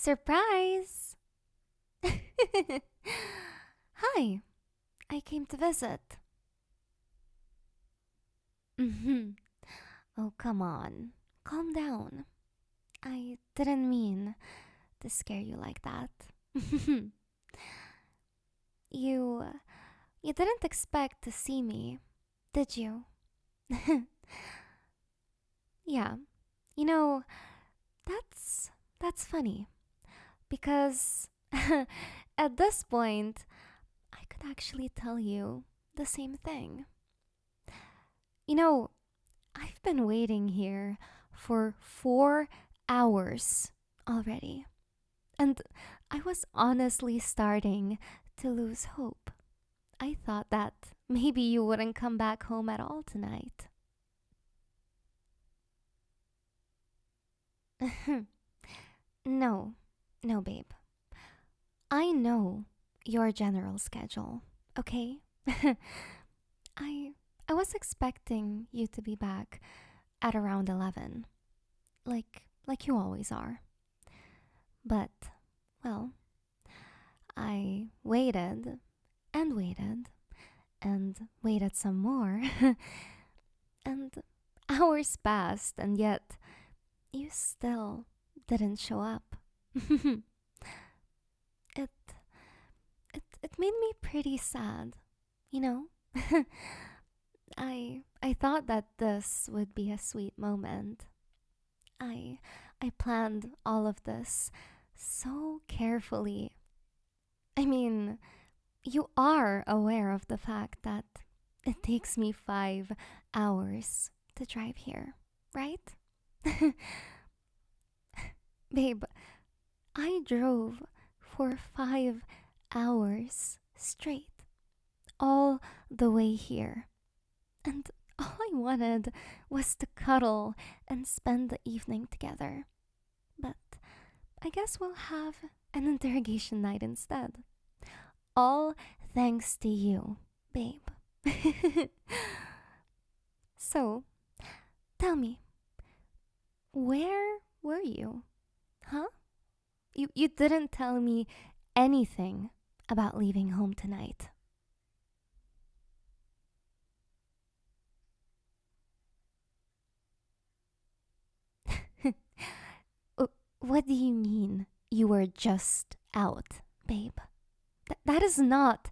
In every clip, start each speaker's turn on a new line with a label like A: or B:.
A: Surprise! Hi, I came to visit. Mm-hmm. Oh, come on. Calm down. I didn't mean to scare you like that. you you didn't expect to see me, did you? Yeah. You know, that's that's funny because at this point I could actually tell you the same thing. You know, I've been waiting here for 4 hours already. And I was honestly starting to lose hope. I thought that maybe you wouldn't come back home at all tonight. No, no, babe. I know your general schedule, okay? I I was expecting you to be back at around 11, like you always are. But well, I waited and waited and waited some more. And hours passed, and yet you still didn't show up. it, it made me pretty sad, you know? I thought that this would be a sweet moment. I I planned all of this so carefully. I mean, you are aware of the fact that it takes me 5 hours to drive here, right? Babe, I drove for 5 hours straight, all the way here. And all I wanted was to cuddle and spend the evening together. But I guess we'll have an interrogation night instead. All thanks to you, babe. So, tell me, where were you? Huh? You didn't tell me anything about leaving home tonight. What do you mean you were just out, babe? That is not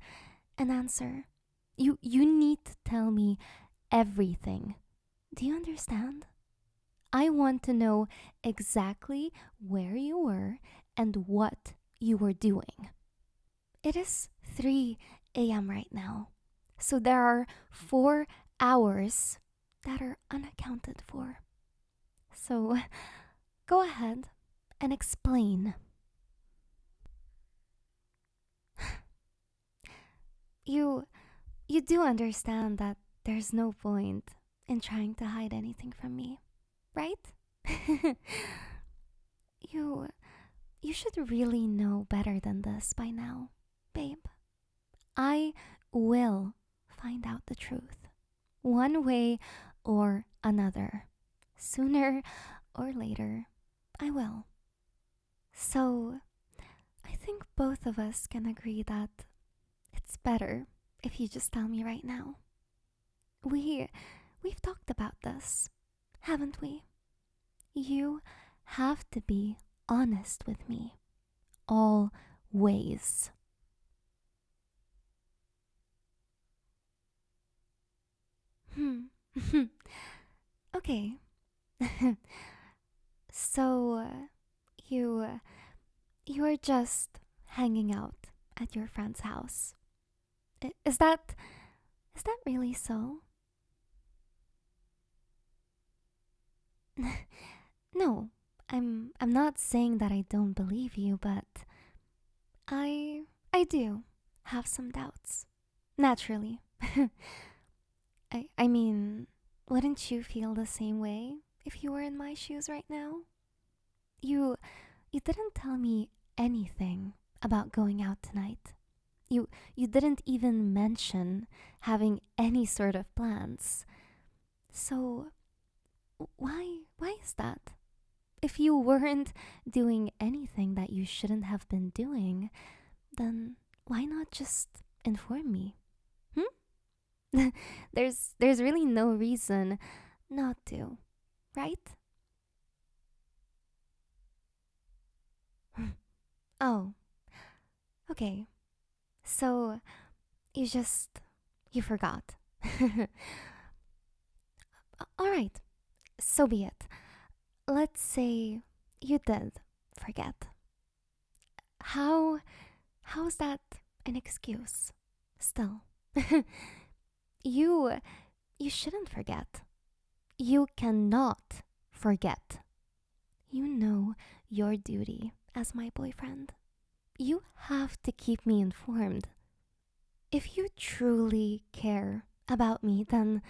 A: an answer. You need to tell me everything. Do you understand? I want to know exactly where you were and what you were doing. It is 3 a.m. right now. So there are 4 hours that are unaccounted for. So go ahead and explain. You you do understand that there's no point in trying to hide anything from me, right? you you should really know better than this by now, babe. I will find out the truth, one way or another. Sooner or later, I will. So, I think both of us can agree that it's better if you just tell me right now. We we've talked about this, haven't we? You have to be honest with me always. Hmm. Okay. So you are just hanging out at your friend's house. Is that really so? No, I'm not saying that I don't believe you, but I do have some doubts. Naturally. I mean, wouldn't you feel the same way if you were in my shoes right now? You you didn't tell me anything about going out tonight. You didn't even mention having any sort of plans. So why is that? If you weren't doing anything that you shouldn't have been doing, then why not just inform me? Hmm? There's really no reason not to, right? Oh, okay. So you just you forgot. All right. So be it. Let's say you did forget. How how's that an excuse? Still. you you shouldn't forget. You cannot forget. You know your duty as my boyfriend. You have to keep me informed. If you truly care about me, then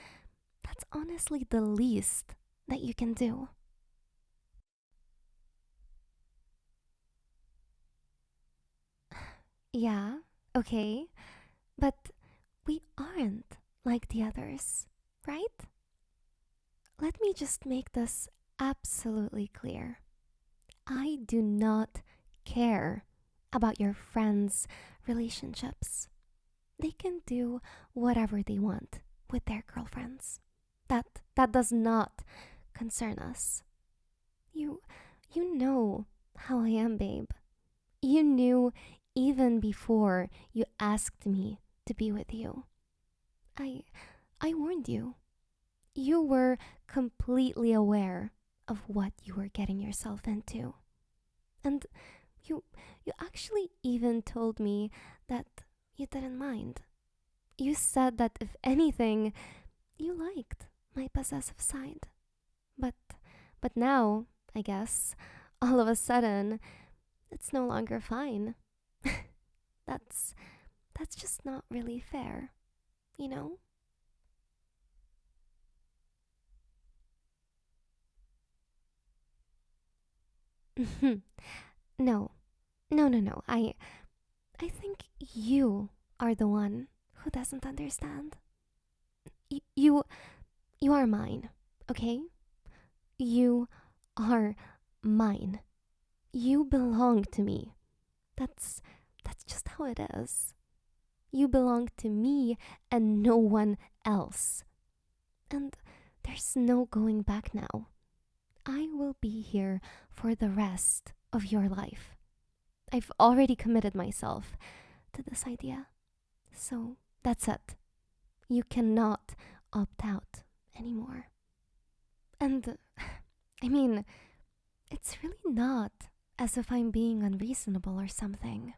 A: that's honestly the least that you can do. Yeah, okay, but we aren't like the others, right? Let me just make this absolutely clear. I do not care about your friends' relationships. They can do whatever they want with their girlfriends. That does not concern us. You you know how I am, babe. You knew even before you asked me to be with you. I I warned you. You were completely aware of what you were getting yourself into. And you you actually even told me that you didn't mind. You said that if anything, you liked my possessive side. But but now, I guess, all of a sudden, it's no longer fine. that's that's just not really fair, you know? no. No. I think you are the one who doesn't understand. You you are mine, okay? You are mine. You belong to me. That's just how it is. You belong to me and no one else. And there's no going back now. I will be here for the rest of your life. I've already committed myself to this idea. So that's it. You cannot opt out anymore. And I mean, it's really not as if I'm being unreasonable or something.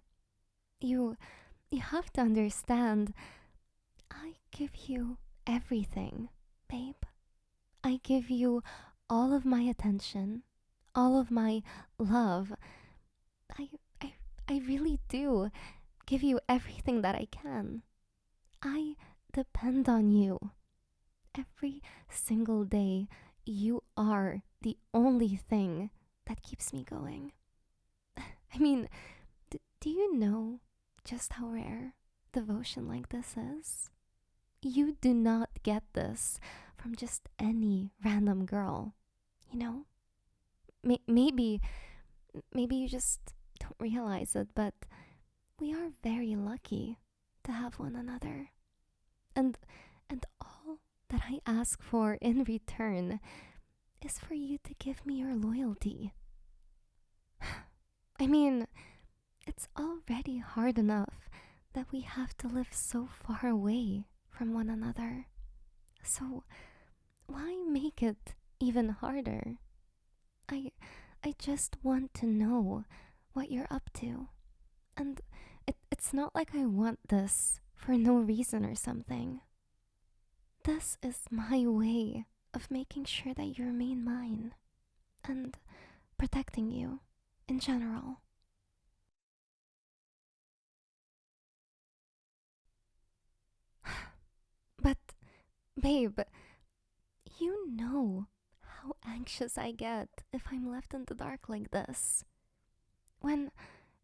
A: You you have to understand I give you everything, babe. I give you all of my attention, all of my love. I I I really do give you everything that I can. I depend on you. Every single day, you are the only thing that keeps me going. I mean, do you know just how rare devotion like this is? You do not get this from just any random girl, you know? Maybe you just don't realize it, but we are very lucky to have one another. And all that I ask for in return is for you to give me your loyalty. I mean, it's already hard enough that we have to live so far away from one another. So, why make it even harder? I I just want to know what you're up to. And it's not like I want this for no reason or something. This is my way of making sure that you remain mine and protecting you in general. But, babe, you know how anxious I get if I'm left in the dark like this. When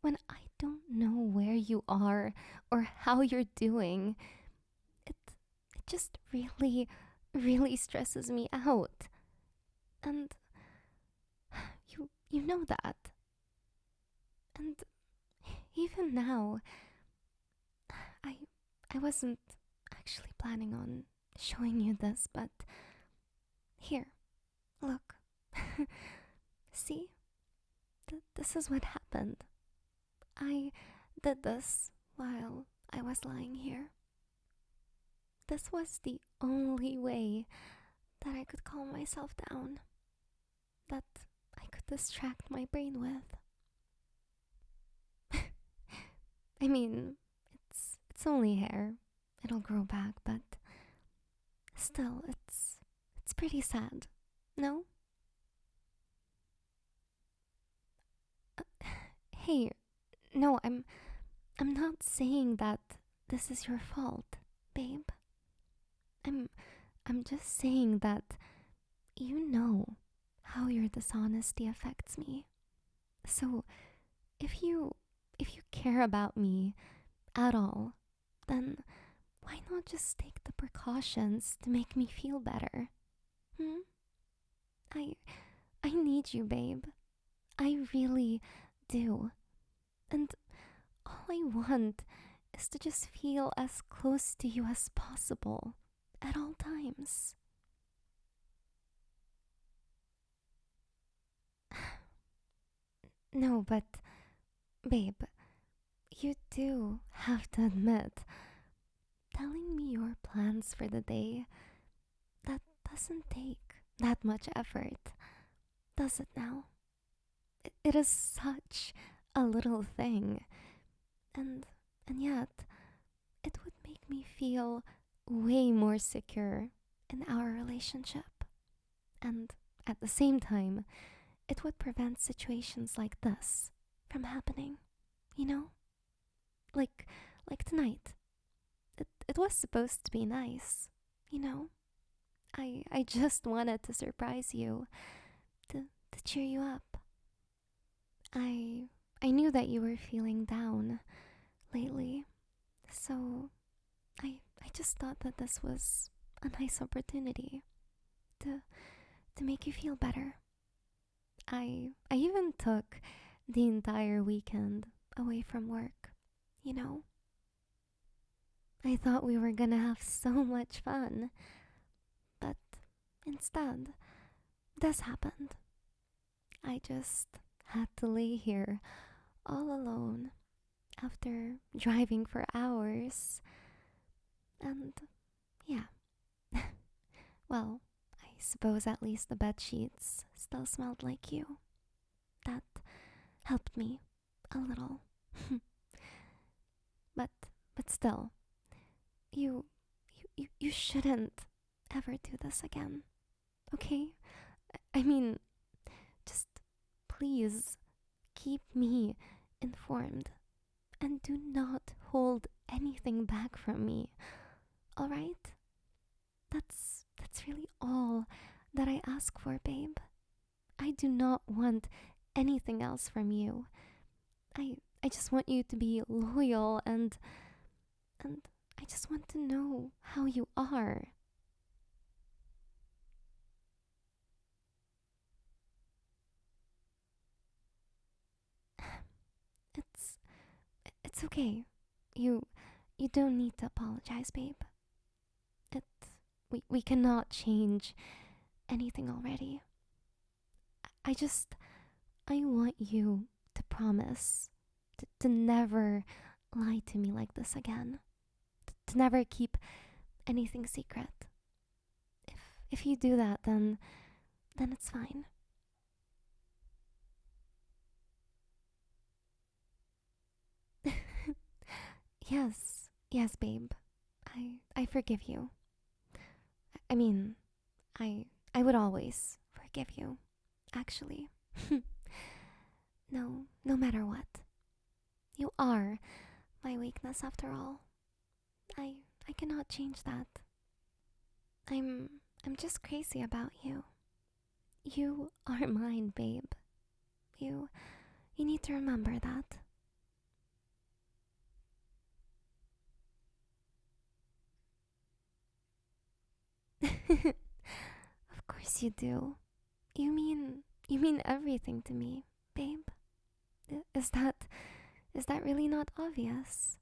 A: I don't know where you are or how you're doing, it it just really stresses me out. And You know that. And even now, I I wasn't actually planning on showing you this, but here, look. See? This is what happened. I did this while I was lying here. This was the only way that I could calm myself down, that I could distract my brain with. I mean, it's only hair. It'll grow back, but still it's pretty sad. No? Hey, no, I'm not saying that this is your fault, babe. I'm I'm just saying that you know how your dishonesty affects me. So, if you care about me at all, then why not just take the precautions to make me feel better? Hmm? I I need you, babe. I really do. And all I want is to just feel as close to you as possible at all times. No, but babe, you do have to admit, telling me your plans for the day, that doesn't take that much effort, does it now? It is such a little thing, and and yet it would make me feel way more secure in our relationship. And at the same time, it would prevent situations like this from happening, you know? Like like tonight. It was supposed to be nice, you know? I just wanted to surprise you, to cheer you up. I I knew that you were feeling down lately, so I just thought that this was a nice opportunity to to make you feel better. I even took the entire weekend away from work, you know? I thought we were gonna have so much fun, but instead, this happened. I just had to lay here all alone after driving for hours, and yeah, well, I suppose at least the bed sheets still smelled like you. That helped me a little. but but still, you you shouldn't ever do this again. Okay? I mean, just please keep me informed and do not hold anything back from me. All right? That's really all that I ask for, babe. I do not want anything else from you. I just want you to be loyal, and I just want to know how you are. It's it's okay. You you don't need to apologize, babe. It we cannot change anything already. I just I want you to promise to never lie to me like this again. To never keep anything secret. If you do that, then it's fine. Yes, yes, babe. I forgive you. I mean, I would always forgive you. Actually. No matter what. You are my weakness after all. I cannot change that. I'm just crazy about you. You are mine, babe. You you need to remember that. Of course you do. You mean everything to me, Is that really not obvious?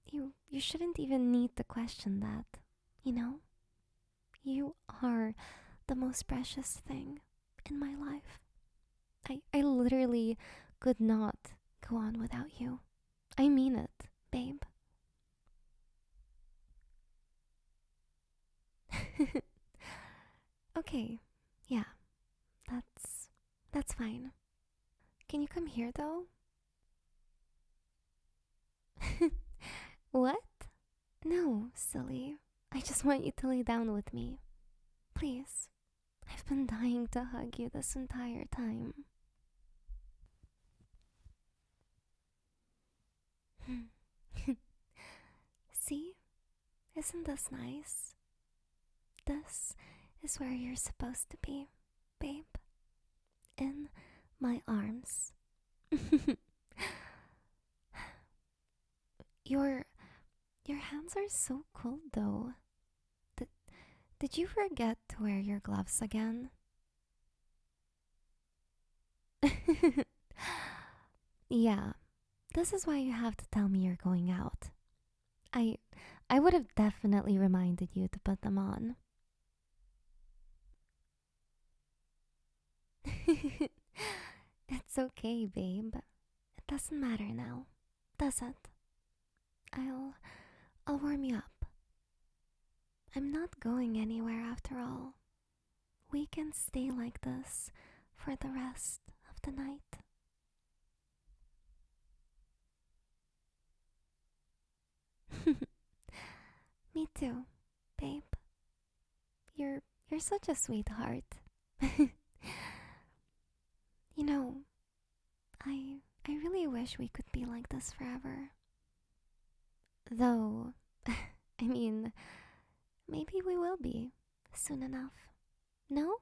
A: You shouldn't even need to question that, you know? You are the most precious thing in my life. I literally could not go on without you. I mean it, babe. Okay, yeah, that's fine. Can you come here though? What? No, silly. I just want you to lay down with me. Please. I've been dying to hug you this entire time. See? Isn't this nice? This is where you're supposed to be, babe. In my arms. your your hands are so cold though. Did, did you forget to wear your gloves again? Yeah, this is why you have to tell me you're going out. I I would have definitely reminded you to put them on. It's okay, babe. It doesn't matter now, does it? I'll I'll warm you up. I'm not going anywhere after all. We can stay like this for the rest of the night. Me too, babe. You're such a sweetheart. You know, I really wish we could be like this forever. Though, I mean, maybe we will be soon enough. No?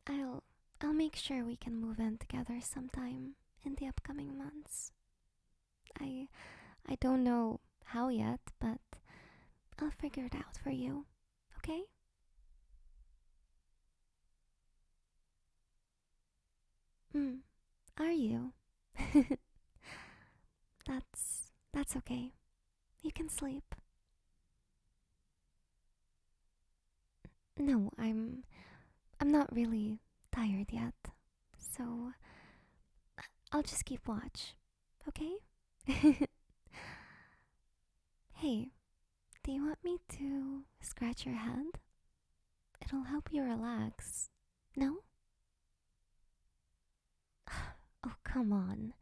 A: I'll I'll make sure we can move in together sometime in the upcoming months. I I don't know how yet, but I'll figure it out for you. Okay? Mm. Are you? That's okay. You can sleep. No, I'm not really tired yet. So I'll just keep watch. Okay? Hey, do you want me to scratch your head? It'll help you relax. No? Oh, come on.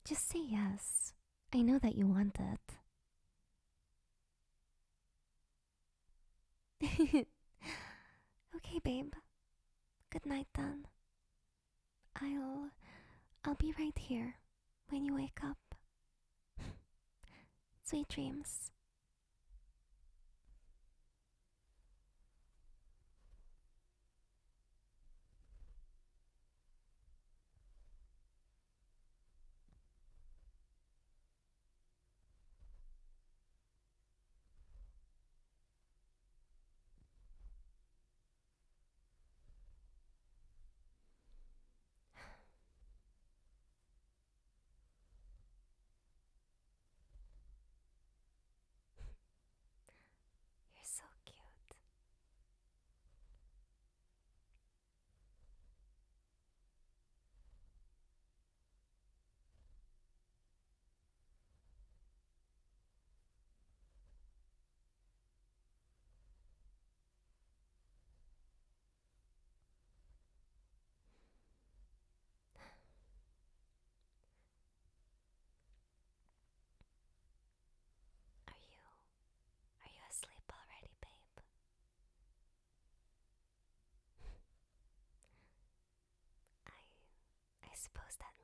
A: Just say yes. I know that you want it. Okay, babe. Good night then. I'll I'll be right here when you wake up. Sweet dreams. You're so cute. Are you asleep already, babe? I I suppose that